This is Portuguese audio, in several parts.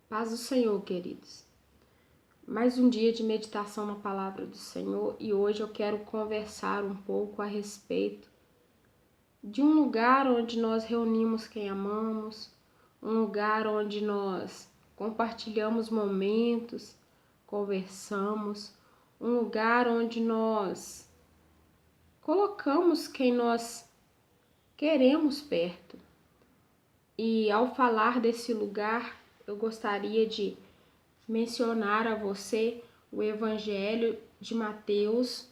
Paz do Senhor, queridos. Mais um dia de meditação na palavra do Senhor e hoje eu quero conversar um pouco a respeito de um lugar onde nós reunimos quem amamos, um lugar onde nós compartilhamos momentos, conversamos, um lugar onde nós colocamos quem nós queremos perto. E ao falar desse lugar, eu gostaria de mencionar a você o Evangelho de Mateus,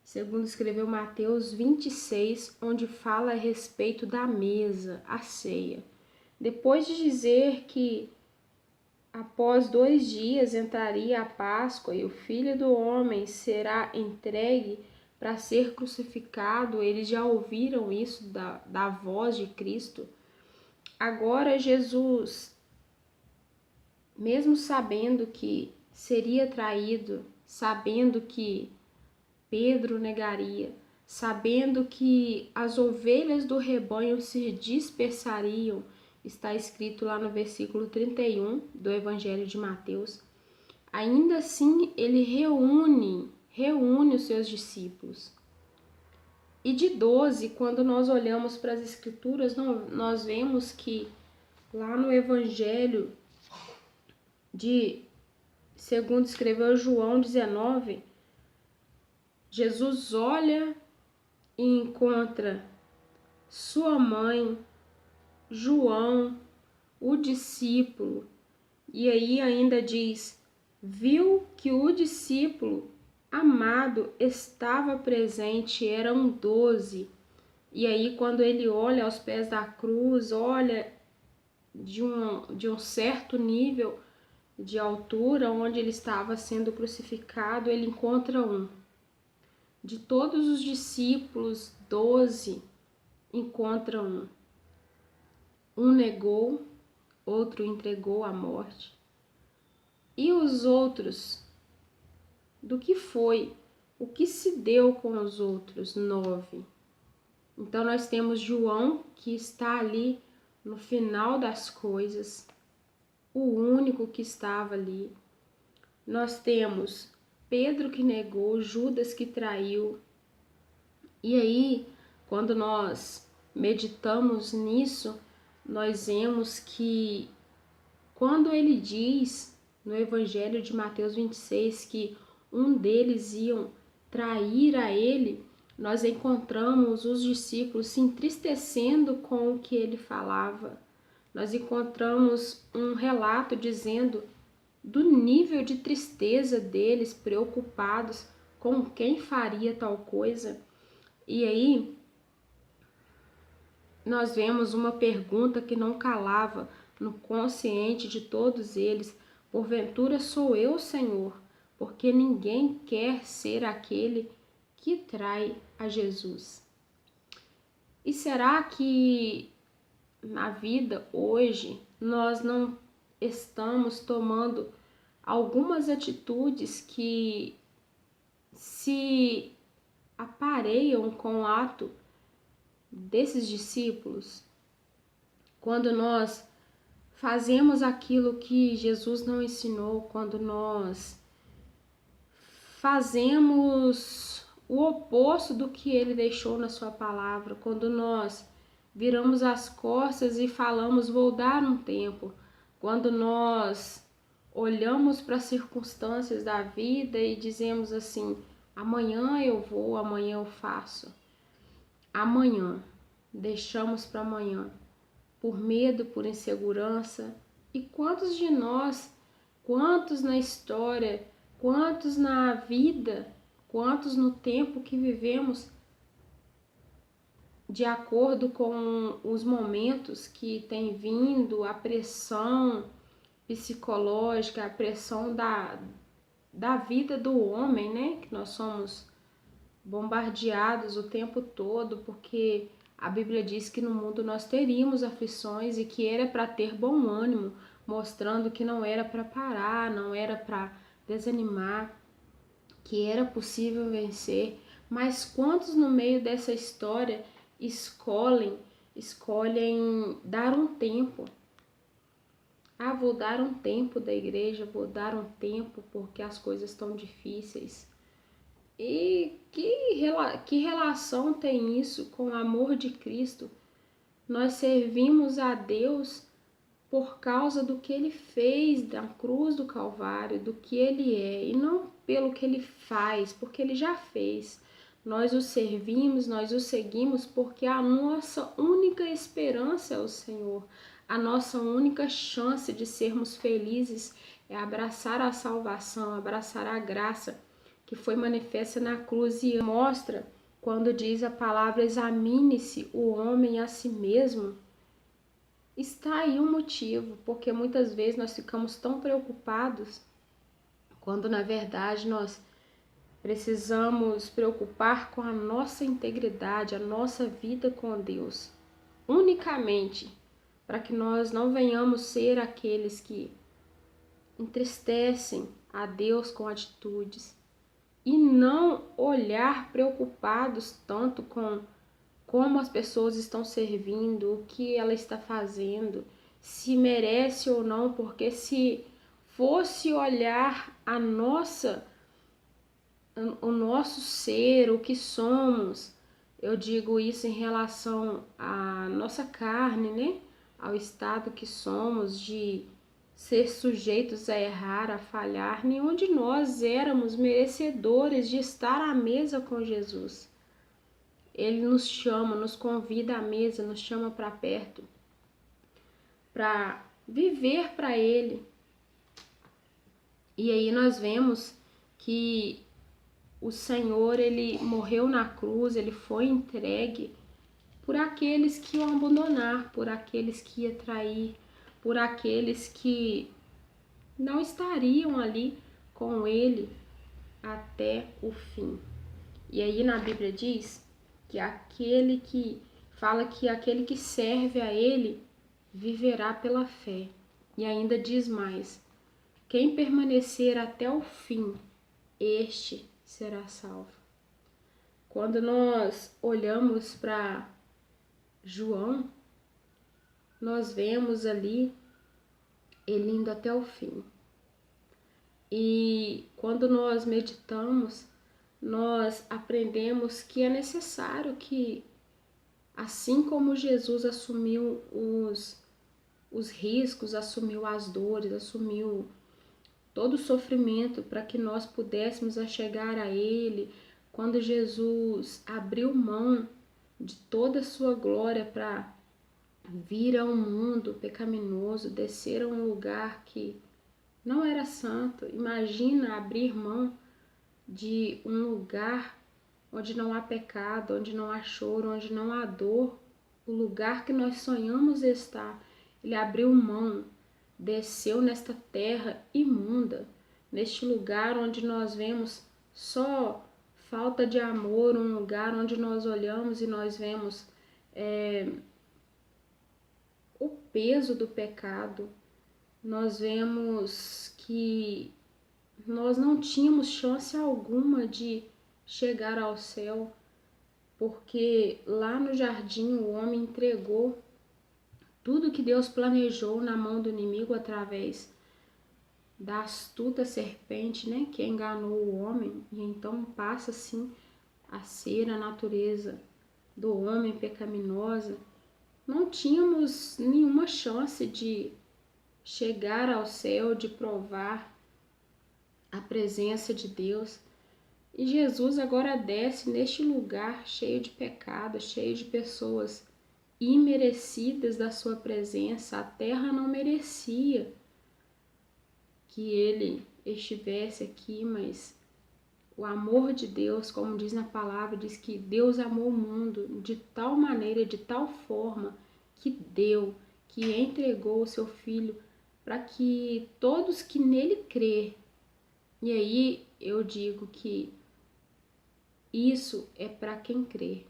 segundo escreveu Mateus 26, onde fala a respeito da mesa, a ceia. Depois de dizer que após 2 dias entraria a Páscoa e o Filho do Homem será entregue para ser crucificado, eles já ouviram isso da voz de Cristo. Agora Jesus, mesmo sabendo que seria traído, sabendo que Pedro negaria, sabendo que as ovelhas do rebanho se dispersariam, está escrito lá no versículo 31 do Evangelho de Mateus, ainda assim ele reúne os seus discípulos. E de 12, quando nós olhamos para as Escrituras, nós vemos que lá no Evangelho segundo escreveu João 19, Jesus olha e encontra sua mãe, João, o discípulo, e aí ainda diz, viu que o discípulo amado estava presente, eram 12, e aí quando ele olha aos pés da cruz, olha de um certo nível de altura onde ele estava sendo crucificado, ele encontra um. De todos os discípulos, 12 encontra um. Um negou, outro entregou à morte. E os outros, do que foi? O que se deu com os outros 9? Então nós temos João, que está ali no final das coisas, o único que estava ali. Nós temos Pedro que negou, Judas que traiu. E aí, quando nós meditamos nisso, nós vemos que quando ele diz no Evangelho de Mateus 26 que um deles iam trair a ele, nós encontramos os discípulos se entristecendo com o que ele falava. Nós encontramos um relato dizendo do nível de tristeza deles, preocupados com quem faria tal coisa. E aí nós vemos uma pergunta que não calava no consciente de todos eles: porventura sou eu, Senhor? Porque ninguém quer ser aquele que trai a Jesus. E será que na vida hoje nós não estamos tomando algumas atitudes que se apareiam com o ato desses discípulos? Quando nós fazemos aquilo que Jesus não ensinou, quando nós fazemos o oposto do que ele deixou na sua palavra, quando nós viramos as costas e falamos, vou dar um tempo, quando nós olhamos para as circunstâncias da vida e dizemos assim, amanhã eu vou, amanhã eu faço. Amanhã, deixamos para amanhã, por medo, por insegurança. E quantos de nós, quantos na história, quantos na vida, quantos no tempo que vivemos, de acordo com os momentos que tem vindo, a pressão psicológica, a pressão da vida do homem, né? Que nós somos bombardeados o tempo todo, porque a Bíblia diz que no mundo nós teríamos aflições e que era para ter bom ânimo, mostrando que não era para parar, não era para desanimar, que era possível vencer. Mas quantos no meio dessa história escolhem dar um tempo? vou dar um tempo da igreja, vou dar um tempo porque as coisas estão difíceis. E que relação tem isso com o amor de Cristo? Nós servimos a Deus por causa do que Ele fez na cruz do Calvário, do que Ele é, e não pelo que Ele faz, porque Ele já fez. Nós o servimos, nós o seguimos porque a nossa única esperança é o Senhor. A nossa única chance de sermos felizes é abraçar a salvação, abraçar a graça que foi manifesta na cruz e mostra quando diz a palavra: examine-se o homem a si mesmo. Está aí um motivo, porque muitas vezes nós ficamos tão preocupados quando na verdade nós precisamos preocupar com a nossa integridade, a nossa vida com Deus, unicamente, para que nós não venhamos ser aqueles que entristecem a Deus com atitudes e não olhar preocupados tanto com como as pessoas estão servindo, o que ela está fazendo, se merece ou não, porque se fosse olhar o nosso ser, o que somos, eu digo isso em relação à nossa carne, né? Ao estado que somos de ser sujeitos a errar, a falhar, nenhum de nós éramos merecedores de estar à mesa com Jesus. Ele nos chama, nos convida à mesa, nos chama para perto, para viver para Ele. E aí nós vemos que o Senhor, Ele morreu na cruz, Ele foi entregue por aqueles que iam abandonar, por aqueles que iam trair, por aqueles que não estariam ali com Ele até o fim. E aí na Bíblia diz que aquele que fala que aquele que serve a Ele viverá pela fé. E ainda diz mais: quem permanecer até o fim, este será salvo. Quando nós olhamos para João, nós vemos ali ele indo até o fim. E quando nós meditamos, nós aprendemos que é necessário que, assim como Jesus assumiu os riscos, assumiu as dores, assumiu todo o sofrimento para que nós pudéssemos chegar a Ele, quando Jesus abriu mão de toda a sua glória para vir a um mundo pecaminoso, descer a um lugar que não era santo. Imagina abrir mão de um lugar onde não há pecado, onde não há choro, onde não há dor, o lugar que nós sonhamos estar. Ele abriu mão, desceu nesta terra imunda, neste lugar onde nós vemos só falta de amor, um lugar onde nós olhamos e nós vemos o peso do pecado. Nós vemos que nós não tínhamos chance alguma de chegar ao céu, porque lá no jardim o homem entregou tudo que Deus planejou na mão do inimigo através da astuta serpente, né, que enganou o homem, e então passa assim a ser a natureza do homem pecaminosa. Não tínhamos nenhuma chance de chegar ao céu, de provar a presença de Deus. E Jesus agora desce neste lugar cheio de pecado, cheio de pessoas imerecidas da sua presença. A terra não merecia que ele estivesse aqui, mas o amor de Deus, como diz na palavra, diz que Deus amou o mundo de tal maneira, de tal forma, que deu, que entregou o seu Filho para que todos que nele crê. E aí eu digo que isso é para quem crê,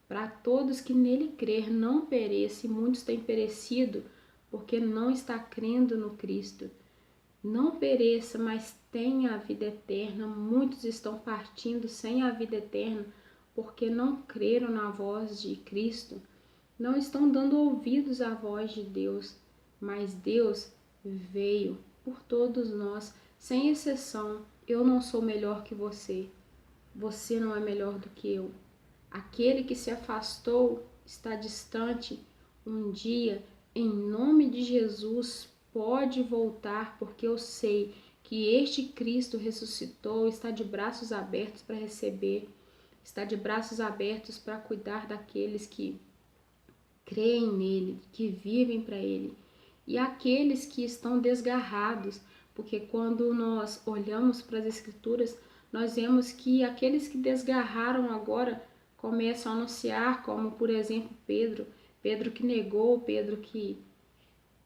para todos que nele crer, não pereça, e muitos têm perecido porque não está crendo no Cristo. Não pereça, mas tenha a vida eterna. Muitos estão partindo sem a vida eterna porque não creram na voz de Cristo, não estão dando ouvidos à voz de Deus. Mas Deus veio por todos nós, sem exceção. Eu não sou melhor que você. Você não é melhor do que eu. Aquele que se afastou, está distante, um dia, em nome de Jesus, pode voltar, porque eu sei que este Cristo ressuscitou, está de braços abertos para receber, está de braços abertos para cuidar daqueles que creem nele, que vivem para ele, e aqueles que estão desgarrados, porque quando nós olhamos para as Escrituras, nós vemos que aqueles que desgarraram agora começam a anunciar, como por exemplo Pedro que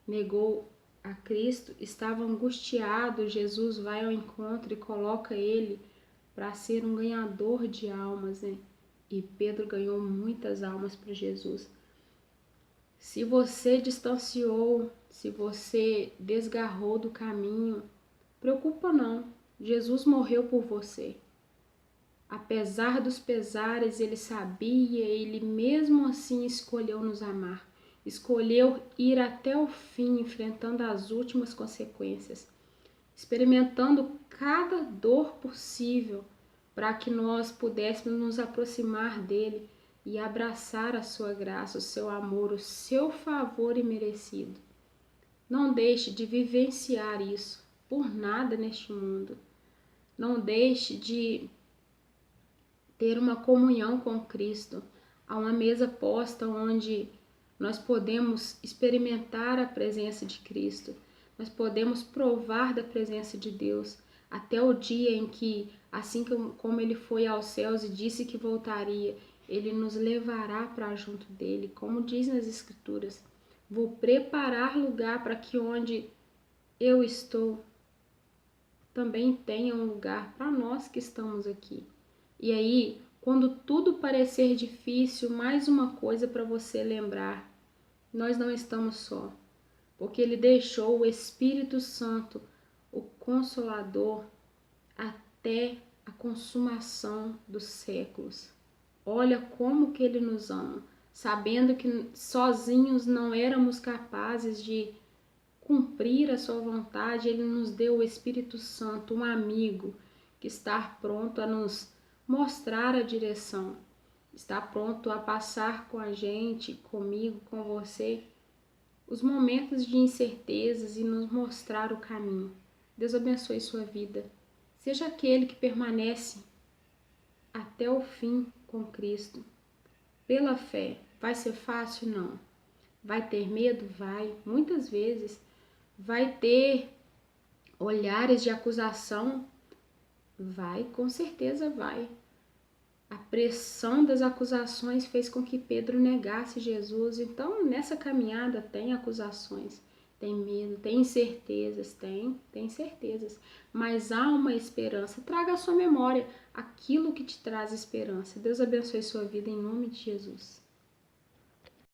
negou a Cristo, estava angustiado. Jesus vai ao encontro e coloca ele para ser um ganhador de almas, né? E Pedro ganhou muitas almas para Jesus. Se você distanciou, se você desgarrou do caminho, preocupa não. Jesus morreu por você. Apesar dos pesares, ele sabia, ele mesmo assim escolheu nos amar. Escolheu ir até o fim, enfrentando as últimas consequências, experimentando cada dor possível para que nós pudéssemos nos aproximar dele e abraçar a sua graça, o seu amor, o seu favor imerecido. Não deixe de vivenciar isso por nada neste mundo. Não deixe de ter uma comunhão com Cristo, a uma mesa posta onde nós podemos experimentar a presença de Cristo, nós podemos provar da presença de Deus, até o dia em que, assim como ele foi aos céus e disse que voltaria, ele nos levará para junto dele, como diz nas Escrituras. Vou preparar lugar para que onde eu estou também tenha um lugar para nós que estamos aqui. E aí, quando tudo parecer difícil, mais uma coisa para você lembrar: nós não estamos só, porque ele deixou o Espírito Santo, o Consolador, até a consumação dos séculos. Olha como que ele nos ama, sabendo que sozinhos não éramos capazes de cumprir a sua vontade. Ele nos deu o Espírito Santo, um amigo que está pronto a nos mostrar a direção, está pronto a passar com a gente, comigo, com você, os momentos de incertezas e nos mostrar o caminho. Deus abençoe sua vida. Seja aquele que permanece até o fim com Cristo, pela fé. Vai ser fácil? Não. Vai ter medo? Vai. Muitas vezes. Vai ter olhares de acusação? Vai, com certeza vai. A pressão das acusações fez com que Pedro negasse Jesus. Então, nessa caminhada tem acusações, tem medo, tem incertezas, tem certezas. Mas há uma esperança. Traga à sua memória aquilo que te traz esperança. Deus abençoe sua vida em nome de Jesus.